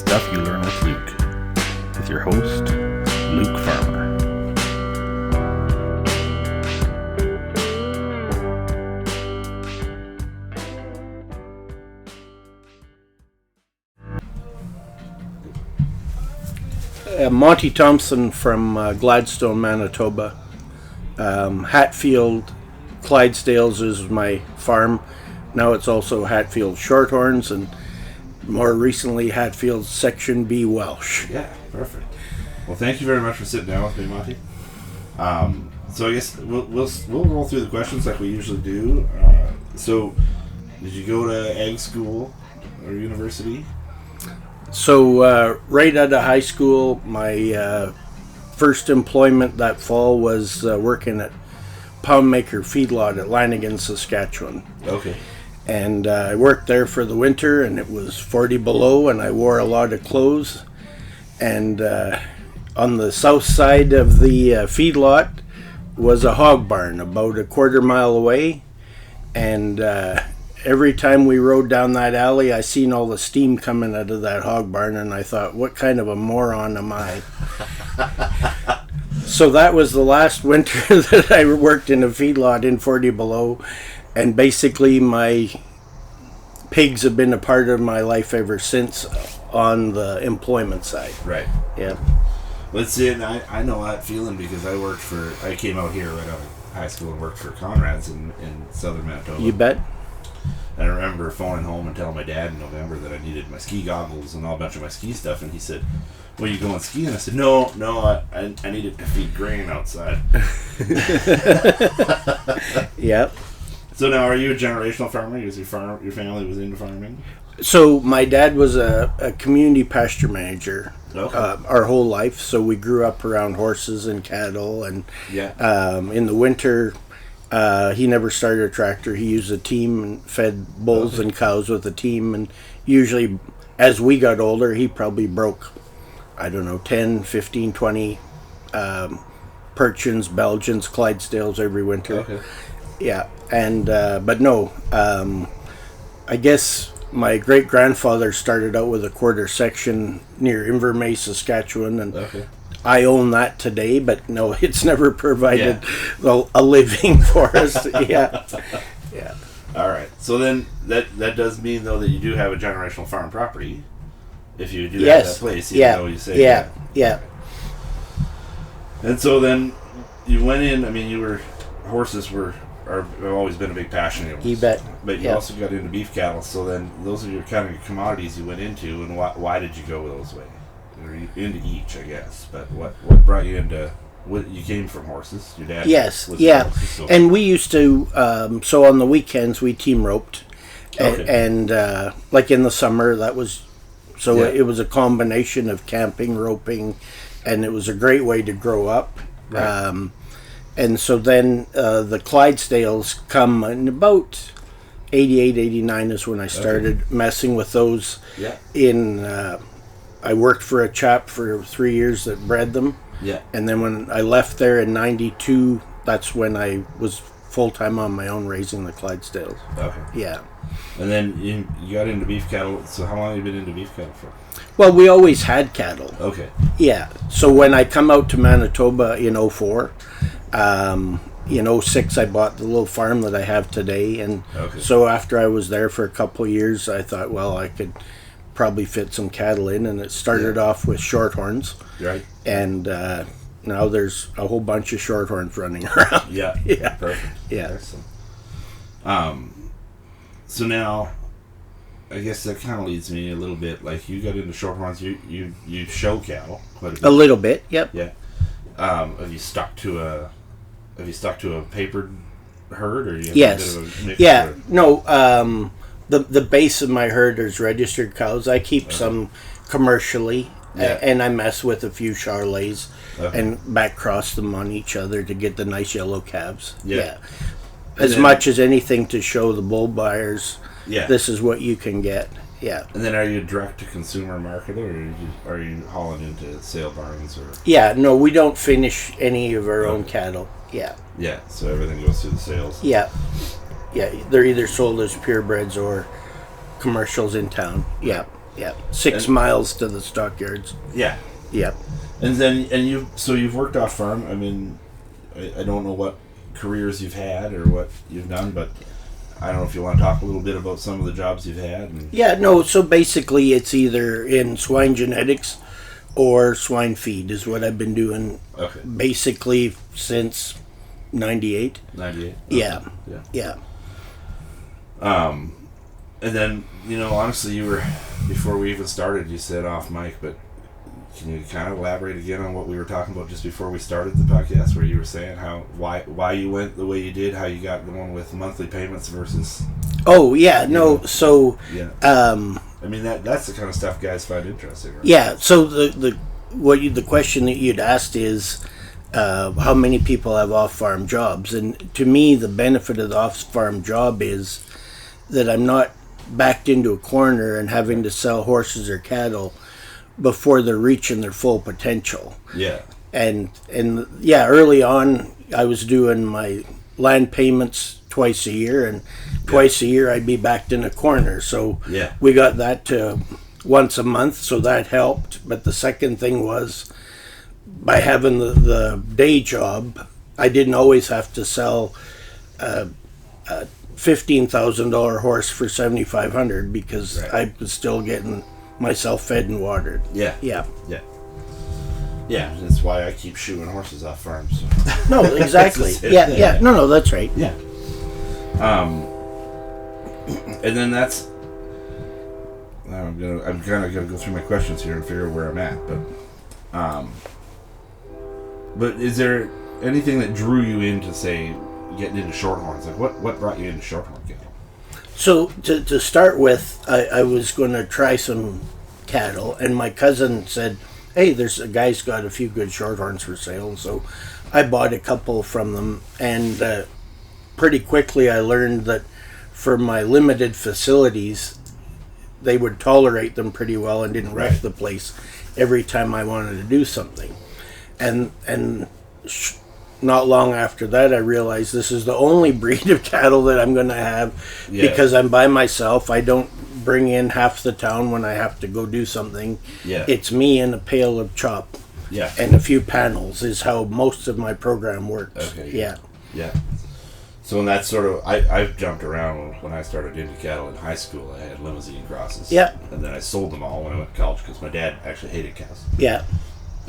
Stuff You Learn with Luke, with your host, Luke Farmer. Monty Thomson from Gladstone, Manitoba. Hatfield, Clydesdales is my farm. Now it's also Hatfield Shorthorns, and more recently Hatfield Section B Welsh. Yeah, perfect. Well, thank you very much for sitting down with me, Monty. So I guess we'll roll through the questions like we usually do. So, did you go to ag school or university? So right out of high school, my first employment that fall was working at Pound Maker Feedlot at Lanigan, Saskatchewan. Okay. And I worked there for the winter, and it was 40 below, and I wore a lot of clothes. And on the south side of the feedlot was a hog barn about a quarter mile away. And every time we rode down that alley, I seen all the steam coming out of that hog barn, and I thought, what kind of a moron am I? So that was the last winter that I worked in a feedlot in 40 below, and basically my pigs have been a part of my life ever since on the employment side. Right. Yeah. Let's see, and I know that feeling because I came out here right out of high school and worked for Conrad's in southern Manitoba. You bet. And I remember phoning home and telling my dad in November that I needed my ski goggles and all a bunch of my ski stuff, and he said, "Well, you going skiing?" I said, "No, I needed to feed grain outside." Yep. So now, are you a generational farmer? Your family was into farming? So my dad was a community pasture manager our whole life, so we grew up around horses and cattle, and in the winter, he never started a tractor. He used a team and fed bulls and cows with a team, and usually as we got older, he probably broke, 10, 15, 20 Perchins, Belgians, Clydesdales every winter. Okay. Yeah, and but no, I guess my great-grandfather started out with a quarter section near Invermay, Saskatchewan, and I own that today, but no, it's never provided a living for us. Yeah. All right. So then that does mean, though, that you do have a generational farm property. If you do have that place, even though you say Yeah. And so then you went in. I mean, horses have always been a big passion of yours. You bet. But you also got into beef cattle. So then those are your kind of commodities you went into, and why did you go those way? Or into each, I guess. But what brought you into? You came from horses. Your dad. Yes. Was Horses, so. And we used to. So on the weekends we team roped, and like in the summer that was. So it was a combination of camping, roping, and it was a great way to grow up. Right. And so then the Clydesdales come in about 88, 89 is when I started messing with those. Yeah. I worked for a chap for 3 years that bred them. Yeah. And then when I left there in 92, that's when I was full-time on my own raising the Clydesdales. Okay. Yeah. And then you got into beef cattle. So how long have you been into beef cattle for? Well, we always had cattle. Okay. Yeah. So when I come out to Manitoba in 04, in 06 I bought the little farm that I have today, and so after I was there for a couple of years, I thought, well, I could probably fit some cattle in, and it started off with shorthorns. Right. And now there's a whole bunch of shorthorns running around. Yeah. Yeah. Perfect. Yeah. Excellent. So now, I guess that kind of leads me a little bit. Like you got into shorthorns, you show cattle quite a bit. A little bit. Yep. Yeah. Have you stuck to a papered herd, or you have a bit of a mix? Yeah. No. The base of my herd is registered cows. I keep some commercially, and I mess with a few Charolais and back cross them on each other to get the nice yellow calves. Yeah. As much as anything to show the bull buyers, this is what you can get. Yeah. And then are you a direct-to-consumer marketer, or are you hauling into sale barns? Or? Yeah, no, we don't finish any of our own cattle. Yeah. Yeah, so everything goes through the sales. Yeah. Yeah, they're either sold as purebreds or commercials in town. Yeah. Yeah. 6 miles to the stockyards. Yeah. Yep. And then, you've worked off farm. I mean, I don't know what careers you've had or what you've done, but I don't know if you want to talk a little bit about some of the jobs you've had. Yeah, no, so basically it's either in swine genetics or swine feed is what I've been doing basically since 98. 98? Yeah. Yeah. Yeah. And then, honestly, you were, before we even started, you said off mic, but can you kind of elaborate again on what we were talking about just before we started the podcast, where you were saying why you went the way you did, how you got going with monthly payments versus... Oh, yeah, no, so... Yeah. I mean, that's the kind of stuff guys find interesting, right? Yeah, so the question that you'd asked is how many people have off-farm jobs, and to me, the benefit of the off-farm job is that I'm not backed into a corner and having to sell horses or cattle before they're reaching their full potential. Yeah. And yeah, early on, I was doing my land payments twice a year, and twice a year I'd be backed in a corner. So we got that to once a month, so that helped. But the second thing was, by having the day job, I didn't always have to sell a $15,000 horse for $7,500 because I was still getting myself fed and watered. Yeah. Yeah. Yeah. Yeah, that's why I keep shooing horses off farms. No, exactly. Yeah. No, that's right. Yeah. And then that's... I'm kind of gonna go through my questions here and figure out where I'm at, but is there anything that drew you into, say, getting into shorthorns? Like, what brought you into shorthorn cattle? So to start with, I was going to try some cattle, and my cousin said, hey, there's a guy's got a few good shorthorns for sale. So I bought a couple from them, and pretty quickly I learned that for my limited facilities, they would tolerate them pretty well and didn't wreck the place every time I wanted to do something. And not long after that, I realized this is the only breed of cattle that I'm going to have because I'm by myself. I don't bring in half the town when I have to go do something. Yeah. It's me and a pail of chop and a few panels is how most of my program works. Okay. Yeah. Yeah. So in that sort of, I've jumped around when I started into cattle in high school. I had limousine crosses. Yeah. And then I sold them all when I went to college because my dad actually hated cows. Yeah.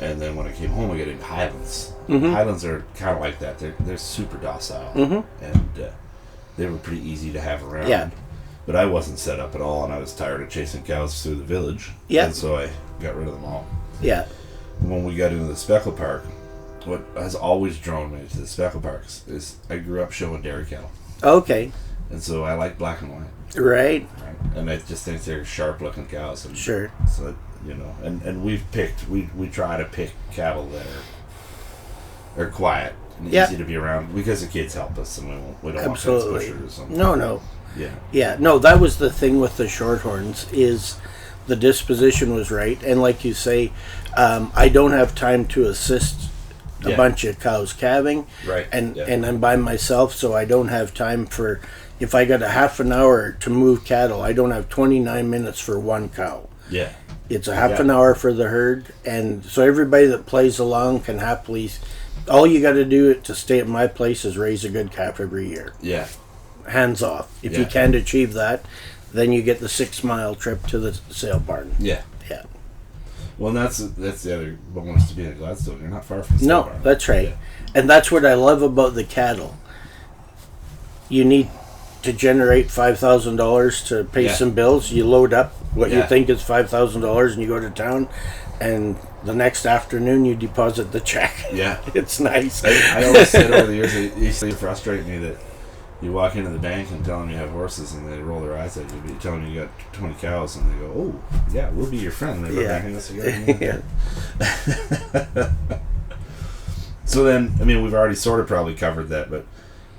And then when I came home, I got into Highlands. Mm-hmm. Highlands are kind of like that. They're super docile, and they were pretty easy to have around. Yeah. But I wasn't set up at all, and I was tired of chasing cows through the village. Yeah. And so I got rid of them all. Yeah. When we got into the Speckle Park, what has always drawn me to the Speckle Parks is I grew up showing dairy cattle. Okay. And so I like black and white. Right. And I just think they're sharp-looking cows. And sure. So, and we try to pick cattle that are quiet and easy to be around because the kids help us, and we don't want fence pushers or something. No. Yeah. Yeah. No, that was the thing with the shorthorns is the disposition was right, and like you say, I don't have time to assist a bunch of cows calving, right? And I'm by myself, so I don't have time for. If I got a half an hour to move cattle, I don't have 29 minutes for one cow. Yeah. It's a half an hour for the herd, and so everybody that plays along can happily. All you got to do to stay at my place is raise a good calf every year. Yeah. Hands off. If you can't achieve that, then you get the 6 mile trip to the sale barn. Yeah. Yeah. Well, that's the other bonus to being a Gladstone. You're not far from the sale barn. No, that's right. Yeah. And that's what I love about the cattle. You need to generate $5,000 to pay some bills. You load up what you think is $5,000 and you go to town, and the next afternoon you deposit the check. Yeah. It's nice. I always said over the years, it used to frustrate me that you walk into the bank and tell them you have horses, and they roll their eyes at you, but you tell them you got 20 cows, and they go, "Oh, yeah, we'll be your friend." And they're backing us together. So then, I mean, we've already sort of probably covered that, but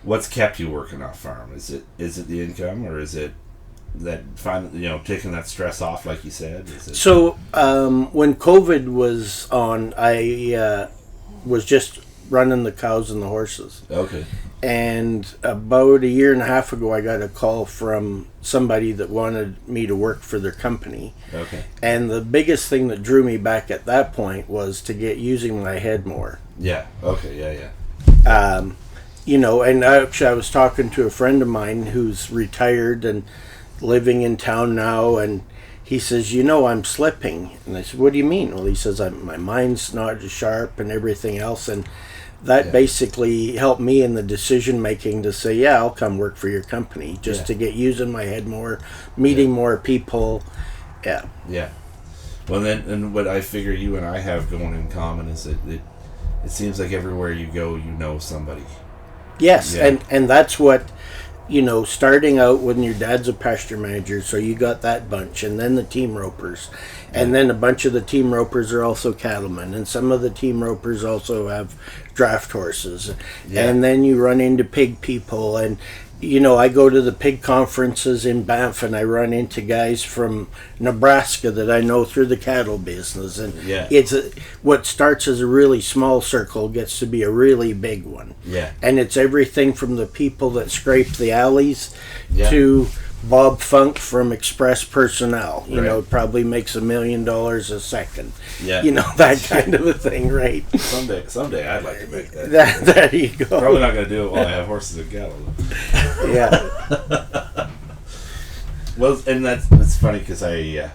what's kept you working off farm? Is it the income, or is it that taking that stress off, like you said? So when COVID was on, I was just running the cows and the horses. Okay. And about a year and a half ago, I got a call from somebody that wanted me to work for their company. Okay. And the biggest thing that drew me back at that point was to get using my head more. Yeah. Okay. Yeah. You know, and actually I was talking to a friend of mine who's retired and living in town now, and he says, you know, I'm slipping. And I said, what do you mean? Well, he says, my mind's not as sharp and everything else. And that basically helped me in the decision making to say, yeah, I'll come work for your company just to get using my head more, meeting more people. Yeah. Yeah. Well, then, and what I figure you and I have going in common is that it seems like everywhere you go, you know somebody. Yes, Yeah. and that's what, you know, starting out when your dad's a pasture manager, so you got that bunch, and then the team ropers, and then a bunch of the team ropers are also cattlemen, and some of the team ropers also have draft horses, and then you run into pig people, and you know, I go to the pig conferences in Banff, and I run into guys from Nebraska that I know through the cattle business, and it's what starts as a really small circle gets to be a really big one. Yeah. And it's everything from the people that scrape the alleys to Bob Funk from Express Personnel. You know, probably makes $1 million a second. Yeah. You know, that kind of a thing, right? Someday I'd like to make that. There you go. Probably not going to do it while I have horses and cattle. Yeah. Well, and that's funny because when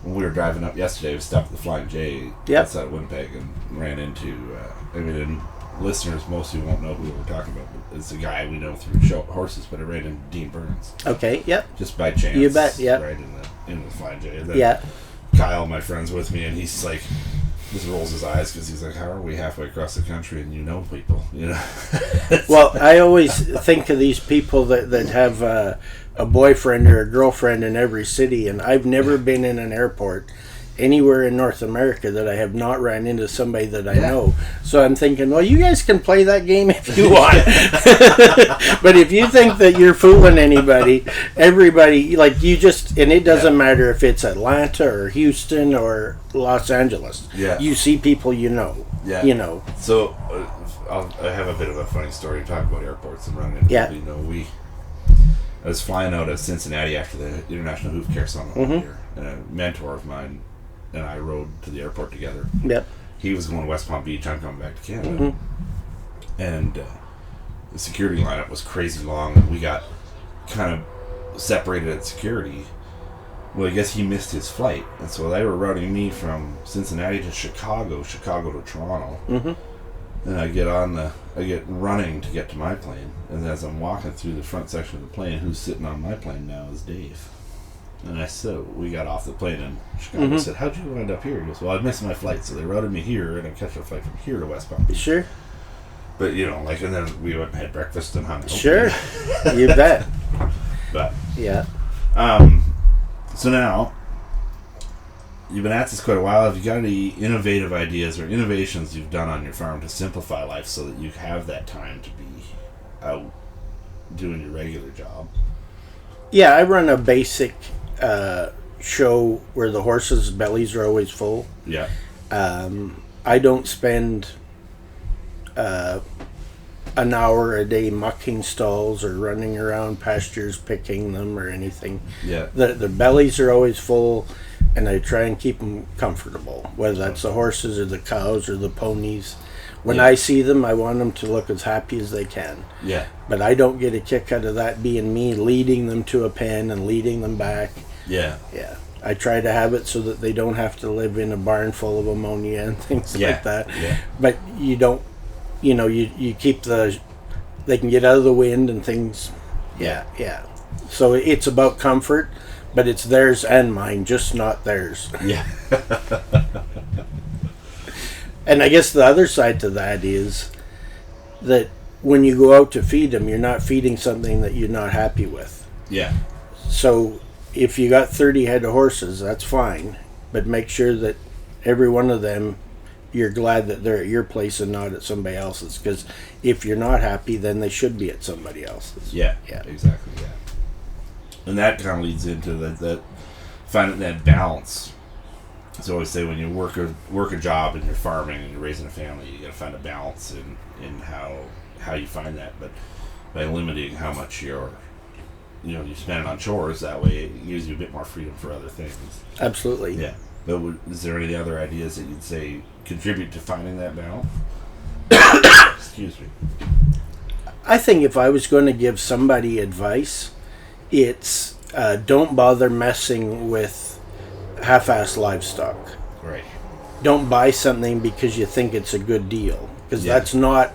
we were driving up yesterday, we stopped at the Flying J outside of Winnipeg and ran into, and listeners mostly won't know who we're talking about, but it's a guy we know through horses, but I ran into Dean Burns. Okay, yep. Just by chance. You bet, yep. Right in the Flying J. And then Kyle, my friend's with me, and he's like, just rolls his eyes because he's like, how are we halfway across the country and you know people, you know? Well, I always think of these people that have a boyfriend or a girlfriend in every city, and I've never been in an airport anywhere in North America that I have not ran into somebody that I know. So I'm thinking, well, you guys can play that game if you want. But if you think that you're fooling anybody, everybody, like you just, and it doesn't matter if it's Atlanta or Houston or Los Angeles. Yeah. You see people you know. Yeah. You know. So I have a bit of a funny story to talk about airports and running into people. You know, I was flying out of Cincinnati after the International Hoof Care Summit one year, and a mentor of mine and I rode to the airport together. Yep. He was going to West Palm Beach. I'm coming back to Canada. And the security lineup was crazy long, and we got kind of separated at security. Well, I guess he missed his flight, and so they were routing me from Cincinnati to Chicago to Toronto. And I get running to get to my plane, and as I'm walking through the front section of the plane, who's sitting on my plane now is Dave. And I said, we got off the plane in Chicago. I said, how'd you wind up here? He goes, well, I missed my flight, so they routed me here, and I catch a flight from here to West Palm Beach. Sure. But, you know, like, and then we went and had breakfast and hung out. Sure. You bet. But, yeah. So now, you've been at this quite a while. Have you got any innovative ideas or innovations you've done on your farm to simplify life so that you have that time to be out doing your regular job? Yeah, I run a basic show where the horses' bellies are always full. Yeah. I don't spend an hour a day mucking stalls or running around pastures picking them or anything. Yeah. The bellies are always full, and I try and keep them comfortable, whether that's the horses or the cows or the ponies. When I see them, I want them to look as happy as they can. Yeah. But I don't get a kick out of that being me leading them to a pen and leading them back. Yeah. Yeah. I try to have it so that they don't have to live in a barn full of ammonia and things like that. Yeah. But you don't, you keep they can get out of the wind and things. Yeah. So it's about comfort, but it's theirs and mine, just not theirs. Yeah. And I guess the other side to that is that when you go out to feed them, you're not feeding something that you're not happy with. Yeah. So if you got 30 head of horses, that's fine. But make sure that every one of them, you're glad that they're at your place and not at somebody else's. Because if you're not happy, then they should be at somebody else's. Yeah. Exactly, yeah. And that kind of leads into that finding that balance. So I always say when you work a job and you're farming and you're raising a family, you got to find a balance in how you find that, but by limiting how much you spend on chores, that way it gives you a bit more freedom for other things. Absolutely. Yeah. But is there any other ideas that you'd say contribute to finding that balance? Excuse me. I think if I was going to give somebody advice, it's don't bother messing with half-assed livestock. Right. Don't buy something because you think it's a good deal. Because that's not...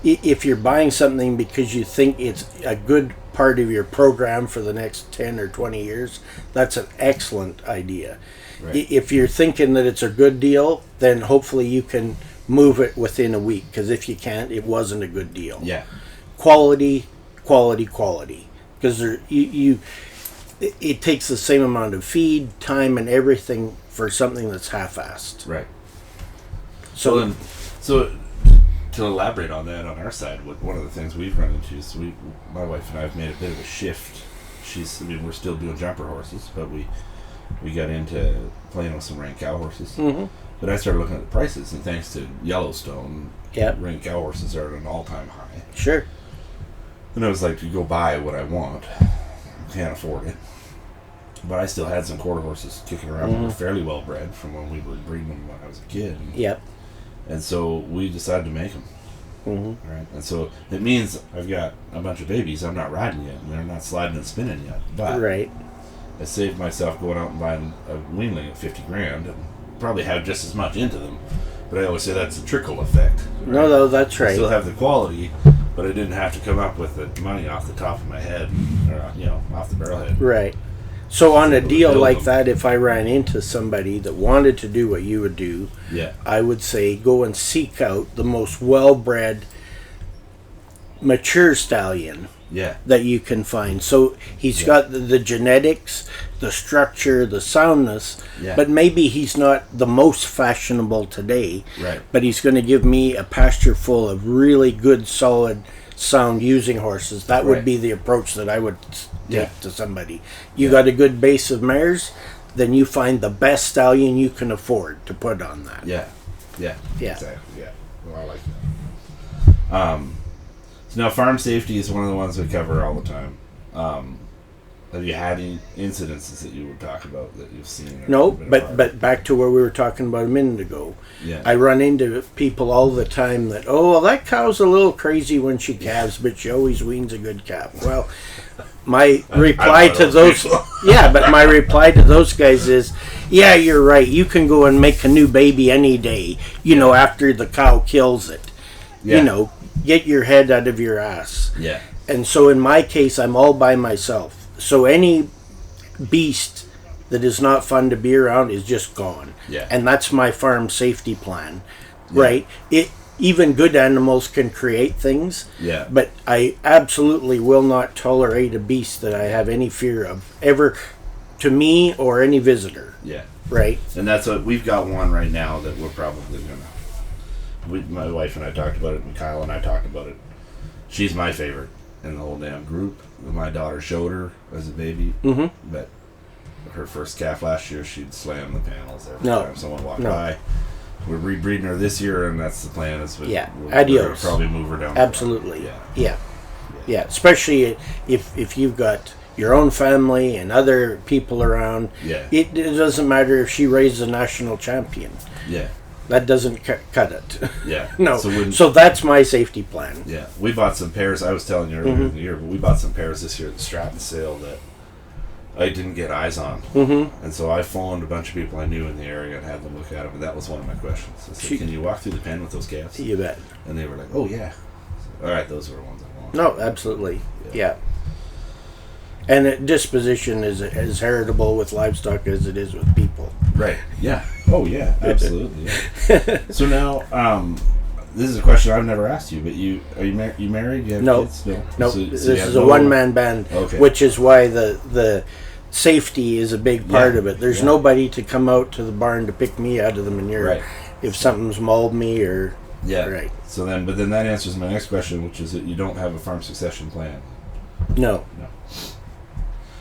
if you're buying something because you think it's a good part of your program for the next 10 or 20 years, that's an excellent idea. Right. If you're thinking that it's a good deal, then hopefully you can move it within a week. Because if you can't, it wasn't a good deal. Yeah. Quality. Because it takes the same amount of feed, time, and everything for something that's half-assed. Right. So to elaborate on that on our side, one of the things we've run into is my wife and I have made a bit of a shift. We're still doing jumper horses, but we got into playing with some rank cow horses. Mm-hmm. But I started looking at the prices, and thanks to Yellowstone, rank cow horses are at an all-time high. Sure. And I was like, to go buy what I want, can't afford it. But I still had some quarter horses kicking around that were fairly well bred from when we were breeding them when I was a kid. Yep. And so we decided to make them. Mm-hmm. Right. And so it means I've got a bunch of babies I'm not riding yet, and they're not sliding and spinning yet. But right. I saved myself going out and buying a weanling at $50,000 and probably have just as much into them. But I always say that's a trickle effect. Right? No, that's right. I still have the quality, but I didn't have to come up with the money off the top of my head, or off the barrel head. Right. So on a deal like that, if I ran into somebody that wanted to do what you would do, I would say go and seek out the most well-bred, mature stallion that you can find. So he's got the genetics, the structure, the soundness, but maybe he's not the most fashionable today, but he's going to give me a pasture full of really good, solid, sound using horses. That would be the approach that I would take to somebody. You got a good base of mares, then you find the best stallion you can afford to put on that. Yeah. Exactly. Yeah. Well, I like that. So now farm safety is one of the ones we cover all the time. Have you had any incidences that you would talk about that you've seen? No, but back to where we were talking about a minute ago. Yeah. I run into people all the time that, that cow's a little crazy when she calves, but she always weans a good calf. Well, my reply to those my reply to those guys is, yeah, you're right. You can go and make a new baby any day, after the cow kills it. Yeah. Get your head out of your ass. Yeah. And so in my case, I'm all by myself. So any beast that is not fun to be around is just gone. Yeah. And that's my farm safety plan. Right? Even good animals can create things. Yeah. But I absolutely will not tolerate a beast that I have any fear of ever to me or any visitor. Yeah. Right? And that's what we've got one right now that we're probably my wife and I talked about it, and Kyle and I talked about it. She's my favorite in the whole damn group. My daughter showed her as a baby, but her first calf last year, she'd slam the panels every time someone walked by. We're rebreeding her this year, and that's the plan. Adios. We'll probably move her down. Absolutely. Yeah. Especially if you've got your own family and other people around. Yeah. It doesn't matter if she raises a national champion. Yeah. That doesn't cut it. Yeah. No. So that's my safety plan. Yeah. We bought some pairs. I was telling you earlier in the year, but we bought some pairs this year at the Stratton sale that I didn't get eyes on. Mm-hmm. And so I phoned a bunch of people I knew in the area and had them look at them. And that was one of my questions. I said, can you walk through the pen with those calves? You bet. And they were like, oh, yeah. All right, those are the ones I want. No, absolutely. Yeah. And disposition is as heritable with livestock as it is with people. Right. Yeah. Oh, yeah. Absolutely. Yeah. So now, this is a question I've never asked you, but you married? You have kids? No. This is a one-man band, which is why the safety is a big part of it. There's nobody to come out to the barn to pick me out of the manure if something's mauled me or... Yeah. Right. So then that answers my next question, which is that you don't have a farm succession plan. No.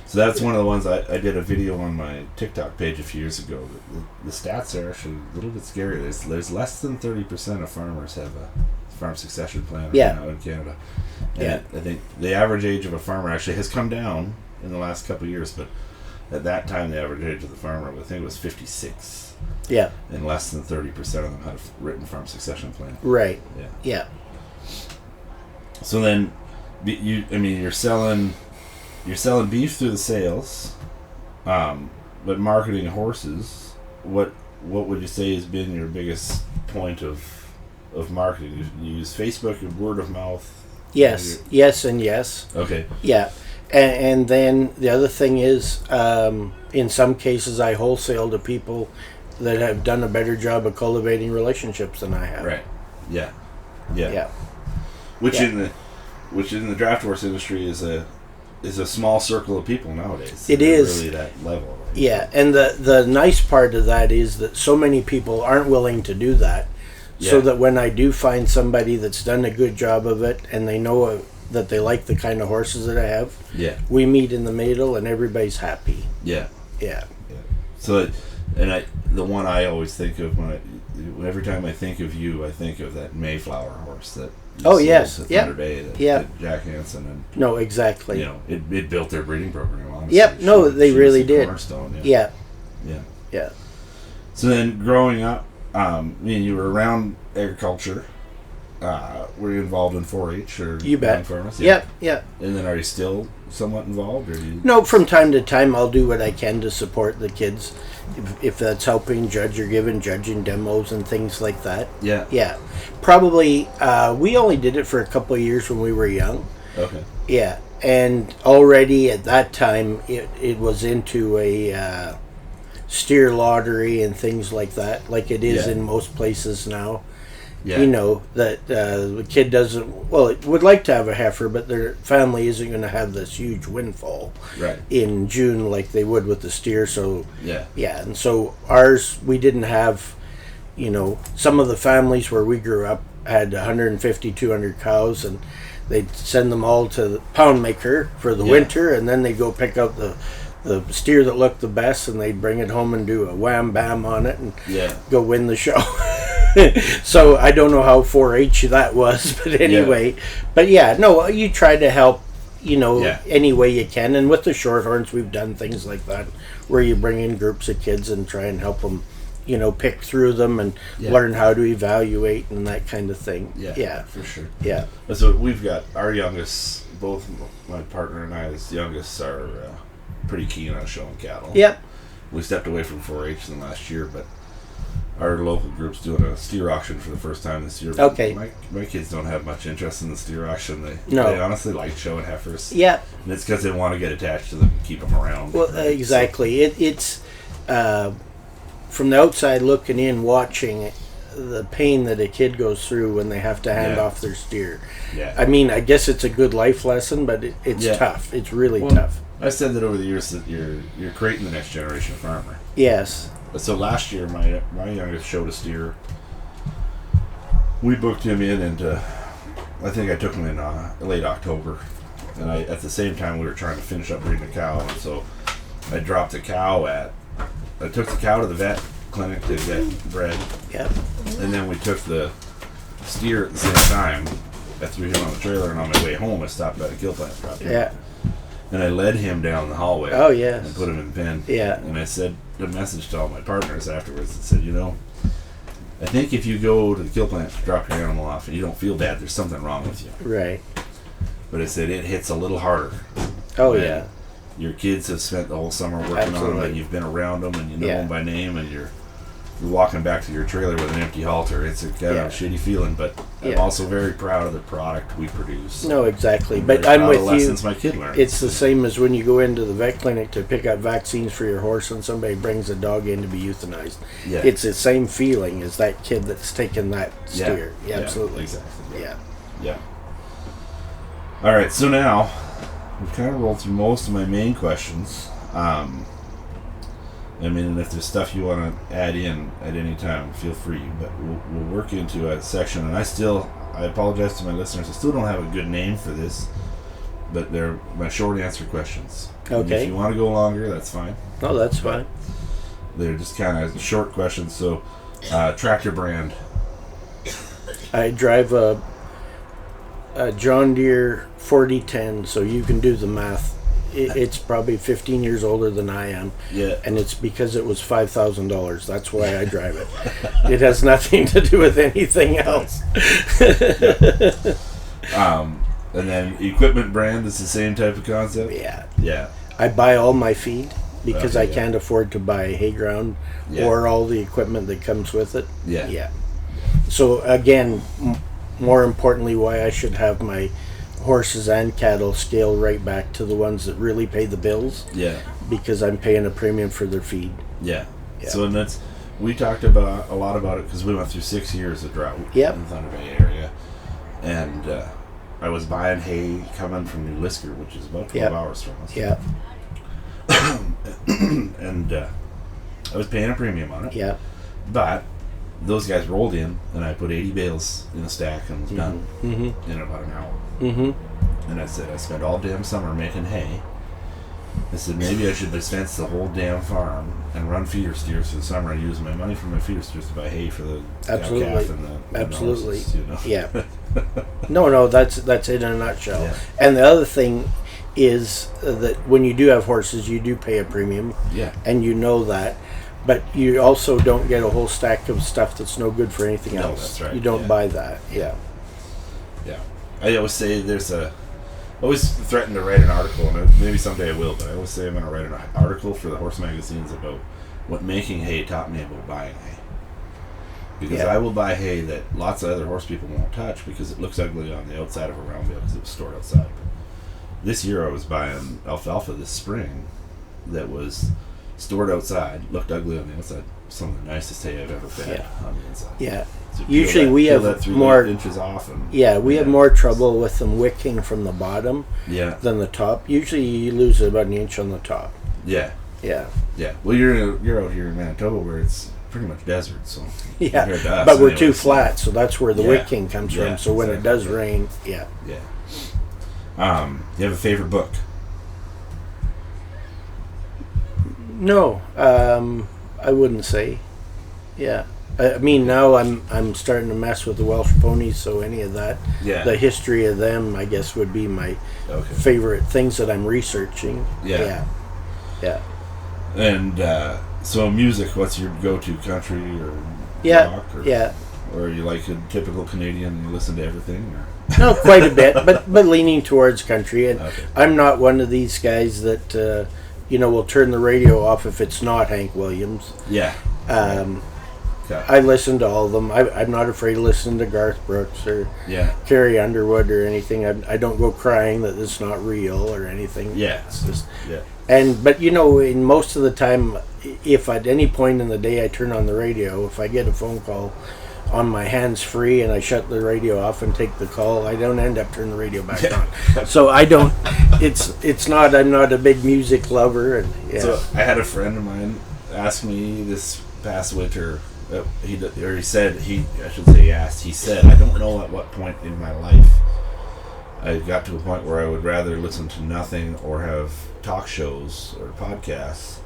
So that's one of the ones I did a video on my TikTok page a few years ago. The stats are actually a little bit scary. There's less than 30% of farmers have a farm succession plan Yeah. out in Canada. And Yeah. I think the average age of a farmer actually has come down in the last couple of years, but at that time the average age of the farmer, I think it was 56. Yeah. And less than 30% of them had a written farm succession plan. Right. Yeah. Yeah. So then, you're selling beef through the sales, but marketing horses. What would you say has been your biggest point of marketing? You use Facebook and word of mouth. Yes. Yes, and yes. Okay. Yeah. And then the other thing is, in some cases, I wholesale to people that have done a better job of cultivating relationships than I have. Right. Yeah. Yeah. Which in the draft horse industry is a small circle of people nowadays. It is really that level. Right? Yeah, and the nice part of that is that so many people aren't willing to do that. So that when I do find somebody that's done a good job of it, and they know that they like the kind of horses that I have, we meet in the middle, and everybody's happy. Yeah. Yeah. So, the one I always think of every time I think of you, I think of that Mayflower horse that. Yes. Thunder Bay, that Jack Hansen and. No, exactly. It built their breeding program. Honestly. Yep. No, they really did. Cornerstone, Yeah. Yeah. So then, growing up, you were around agriculture. Were you involved in 4-H or you bet? Farmers? Yeah. And then, are you still somewhat involved, or do you? No, from time to time, I'll do what I can to support the kids, if that's helping judge or giving judging demos and things like that. Yeah. Yeah. Probably, we only did it for a couple of years when we were young. Okay. Yeah, and already at that time, it was into a steer lottery and things like that, like it is in most places now. Yeah. That the kid would like to have a heifer, but their family isn't going to have this huge windfall in June like they would with the steer. So and so ours, we didn't have, some of the families where we grew up had 150, 200 cows, and they'd send them all to the pound maker for the winter, and then they'd go pick out the steer that looked the best, and they'd bring it home and do a wham bam on it and go win the show. So I don't know how 4-H that was, but anyway. But you try to help, any way you can. And with the Shorthorns, we've done things like that, where you bring in groups of kids and try and help them, pick through them and learn how to evaluate and that kind of thing. Yeah, for sure. Yeah. So we've got our youngest, both my partner and I's youngest are pretty keen on showing cattle. Yep. We stepped away from 4-H in the last year, but our local group's doing a steer auction for the first time this year. Okay. My kids don't have much interest in the steer auction. They honestly like showing heifers. Yeah. And it's because they want to get attached to them and keep them around. Well, exactly. It's from the outside looking in, watching the pain that a kid goes through when they have to hand off their steer. Yeah. I mean, I guess it's a good life lesson, but it's tough. It's really tough. I said that over the years that you're creating the next generation of farmer. Yes. So last year, my youngest showed a steer. We booked him in, and I think I took him in late October. And at the same time, we were trying to finish up breeding a cow, and so I dropped the cow I took the cow to the vet clinic to get bred. Yeah. And then we took the steer at the same time. I threw him on the trailer, and on my way home, I stopped by the kill plant property. Yeah. And I led him down the hallway. Oh, yes. And put him in the pen. Yeah. And I said a message to all my partners afterwards that said, I think if you go to the kill plant to drop your animal off and you don't feel bad, there's something wrong with you. Right. But I said it hits a little harder. Oh, yeah. Your kids have spent the whole summer working on them, and you've been around them, and you know them by name, and you're walking back to your trailer with an empty halter. It's a kind of shitty feeling, but I'm also very proud of the product we produce. No, exactly. But I'm with you. Lessons my kid learned. It's the same as when you go into the vet clinic to pick up vaccines for your horse, and somebody brings a dog in to be euthanized. Yeah. It's the same feeling as that kid that's taken that steer. Yeah, absolutely. Exactly. Yeah. All right, so now we've kind of rolled through most of my main questions. And if there's stuff you want to add in at any time, feel free. But we'll work into a section. And I apologize to my listeners. I still don't have a good name for this, but they're my short answer questions. Okay. And if you want to go longer, that's fine. Oh, that's fine. They're just kind of short questions. So, tractor brand. I drive a a John Deere 4010, so you can do the math. It's probably 15 years older than I am. Yeah. And it's because it was $5,000. That's why I drive it. It has nothing to do with anything else. And then equipment brand is the same type of concept? Yeah. Yeah. I buy all my feed because Okay, I can't afford to buy hay ground or all the equipment that comes with it. Yeah. Yeah. So again, more importantly, why I should have my horses and cattle scale right back to the ones that really pay the bills. Yeah. Because I'm paying a premium for their feed. Yeah. Yeah. So and that's we talked about a lot about it because we went through 6 years of drought Yep. in the Thunder Bay area, and I was buying hay coming from New Lisker, which is about 12 hours from us. Yeah. And I was paying a premium on it. Yeah. But those guys rolled in, and I put 80 bales in a stack and was done in about an hour. Mm-hmm. And I said, I spent all damn summer making hay. I said, maybe I should dispense the whole damn farm and run feeder steers for the summer and use my money from my feeder steers to buy hay for the Absolutely. calf and the horses, you know? Yeah. No, that's it in a nutshell. Yeah. And the other thing is that when you do have horses, you do pay a premium. Yeah. And you know that. But you also don't get a whole stack of stuff that's no good for anything No, else. that's right. You don't Yeah. buy that. Yeah. Yeah. I always say I always threaten to write an article, and maybe someday I will, but I always say I'm going to write an article for the horse magazines about what making hay taught me about buying hay. Because I will buy hay that lots of other horse people won't touch because it looks ugly on the outside of a round bale because it was stored outside. But this year I was buying alfalfa this spring that was stored outside, looked ugly on the outside. Some of the nicest hay I've ever fed on the inside. Yeah. So Usually we peel have that 3 more inches off. And, we have more trouble with them wicking from the bottom than the top. Usually you lose about an inch on the top. Yeah. Yeah. Yeah. Well, you're out here in Manitoba where it's pretty much desert, so Yeah. compared to us, But we're anyway, too so- flat, so that's where the Yeah. wicking comes Yeah, from. So when it exactly. does rain, Yeah. You have a favorite book? No, I wouldn't say. Yeah, I mean now I'm starting to mess with the Welsh ponies, so any of that, the history of them, I guess, would be my favorite things that I'm researching. Yeah. Yeah. And so music, what's your go-to, country or rock? Or are you like a typical Canadian and you listen to everything? Or? No, quite a bit, but leaning towards country. And Okay. I'm not one of these guys that will turn the radio off if it's not Hank Williams. Yeah. I listen to all of them. I'm not afraid to listen to Garth Brooks or Carrie Underwood or anything. I don't go crying that it's not real or anything. Yeah. It's just, Yeah. but in most of the time, if at any point in the day I turn on the radio, if I get a phone call on my hands free and I shut the radio off and take the call, I don't end up turning the radio back on. So I don't. It's not. I'm not a big music lover. And So I had a friend of mine ask me this past winter. He said, I don't know at what point in my life I got to a point where I would rather listen to nothing or have talk shows or podcasts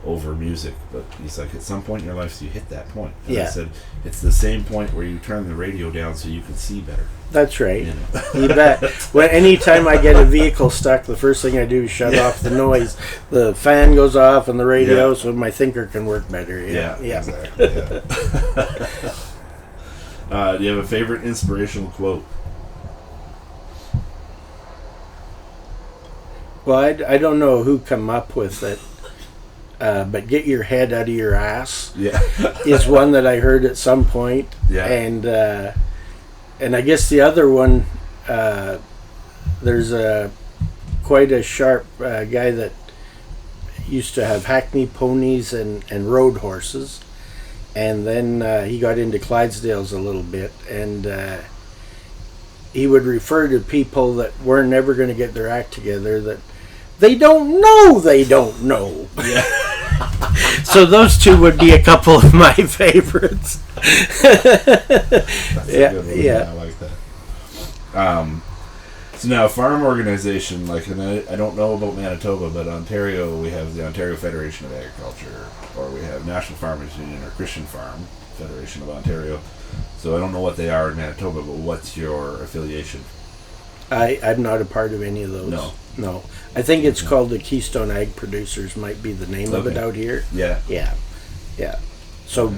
over music. But he's like, at some point in your life, you hit that point. And I said, it's the same point where you turn the radio down so you can see better. That's right. You know? You bet. Well, anytime I get a vehicle stuck, the first thing I do is shut off the noise. The fan goes off on the radio so my thinker can work better. Yeah. Exactly. Yeah. Do you have a favorite inspirational quote? Well, I don't know who come up with it, but get your head out of your ass is one that I heard at some point. Yeah. And I guess the other one, there's quite a sharp guy that used to have hackney ponies and road horses, and then he got into Clydesdales a little bit, and he would refer to people that were never going to get their act together, that they don't know. Yeah. So those two would be a couple of my favorites. That's a good one. I like that. So now a farm organization, and I don't know about Manitoba, but Ontario, we have the Ontario Federation of Agriculture, or we have National Farmers Union, or Christian Farm Federation of Ontario. So I don't know what they are in Manitoba, but what's your affiliation? I'm not a part of any of those. No. I think it's called the Keystone Ag Producers, might be the name of it out here. Yeah. So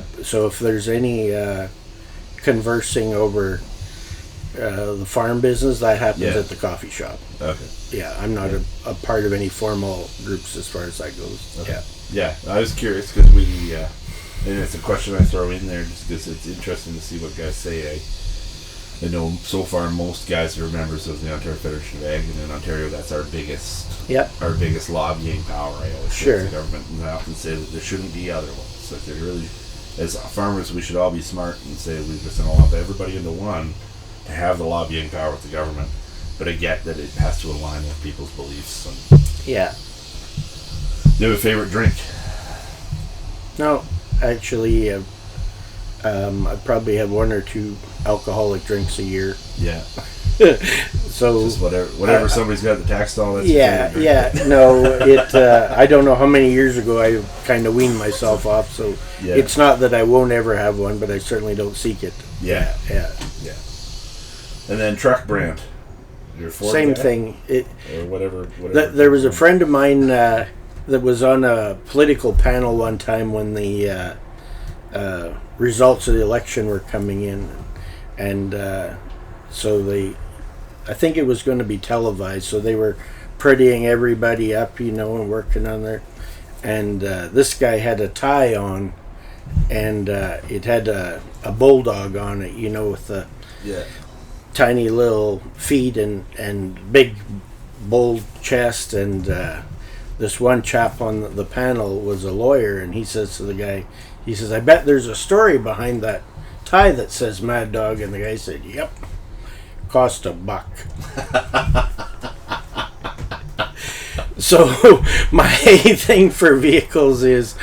if there's any conversing over the farm business, that happens at the coffee shop. Okay. Yeah, I'm not a part of any formal groups as far as that goes. Okay. Yeah, I was curious because and it's a question I throw in there just because it's interesting to see what guys say. I know so far most guys are members of the Ontario Federation of Ag, and in Ontario that's our biggest lobbying power. I always say to the government, and I often say that there shouldn't be other ones. Like there really, as farmers, we should all be smart and say we're just going to lump everybody into one to have the lobbying power with the government. But I get that it has to align with people's beliefs. And do you have a favorite drink? No, actually, I probably have 1 or 2 alcoholic drinks a year. Yeah. So just whatever somebody's got at the tax stall. That's No, I don't know how many years ago I kind of weaned myself off. So it's not that I won't ever have one, but I certainly don't seek it. Yeah. And then truck brand. Same thing. Or whatever. There was a friend of mine that was on a political panel one time when the results of the election were coming in, and so I think it was going to be televised, so they were prettying everybody up, and working on there, and this guy had a tie on, and it had a bulldog on it, with the tiny little feet and big bold chest, and this one chap on the panel was a lawyer, and he says to the guy, he says, "I bet there's a story behind that tie that says Mad Dog," and the guy said, "Yep, cost $1." So my thing for vehicles is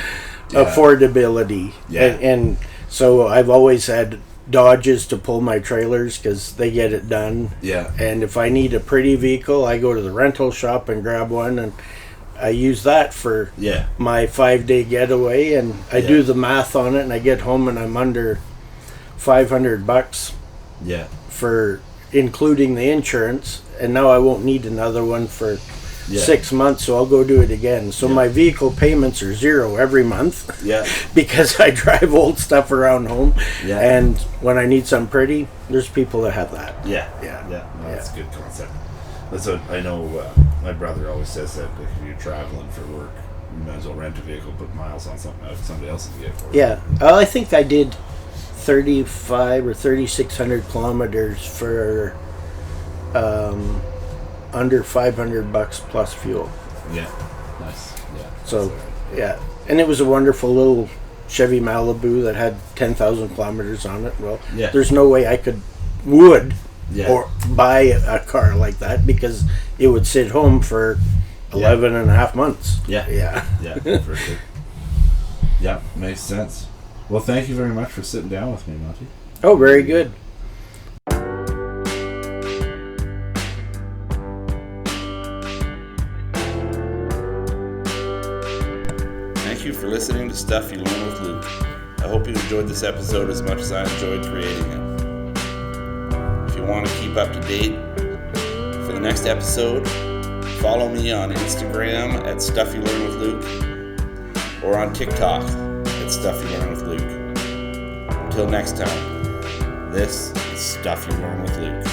affordability, and so I've always had Dodges to pull my trailers because they get it done. And if I need a pretty vehicle, I go to the rental shop and grab one, and I use that for my 5-day getaway, and I do the math on it, and I get home and I'm under $500 for including the insurance, and now I won't need another one for 6 months, so I'll go do it again. So my vehicle payments are $0 every month because I drive old stuff around home, and when I need something pretty, there's people that have that. No, that's a good concept. That's what I know. My brother always says that if you're traveling for work, you might as well rent a vehicle, put miles on somebody else's vehicle. I think I did 3,500 or 3,600 kilometers for under $500 plus fuel. Nice. So and it was a wonderful little Chevy Malibu that had 10,000 kilometers on it. Well, there's no way I would or buy a car like that because it would sit home for 11 and a half months. For sure. Yeah, makes sense. Well, thank you very much for sitting down with me, Monty. Oh, very good. Thank you for listening to Stuff You Learn with Luke. I hope you enjoyed this episode as much as I enjoyed creating it. If you want to keep up to date for the next episode, follow me on Instagram at Stuff You Learn with Luke, or on TikTok at Stuff You Learn with Luke. Until next time, this is Stuff You Learn with Luke.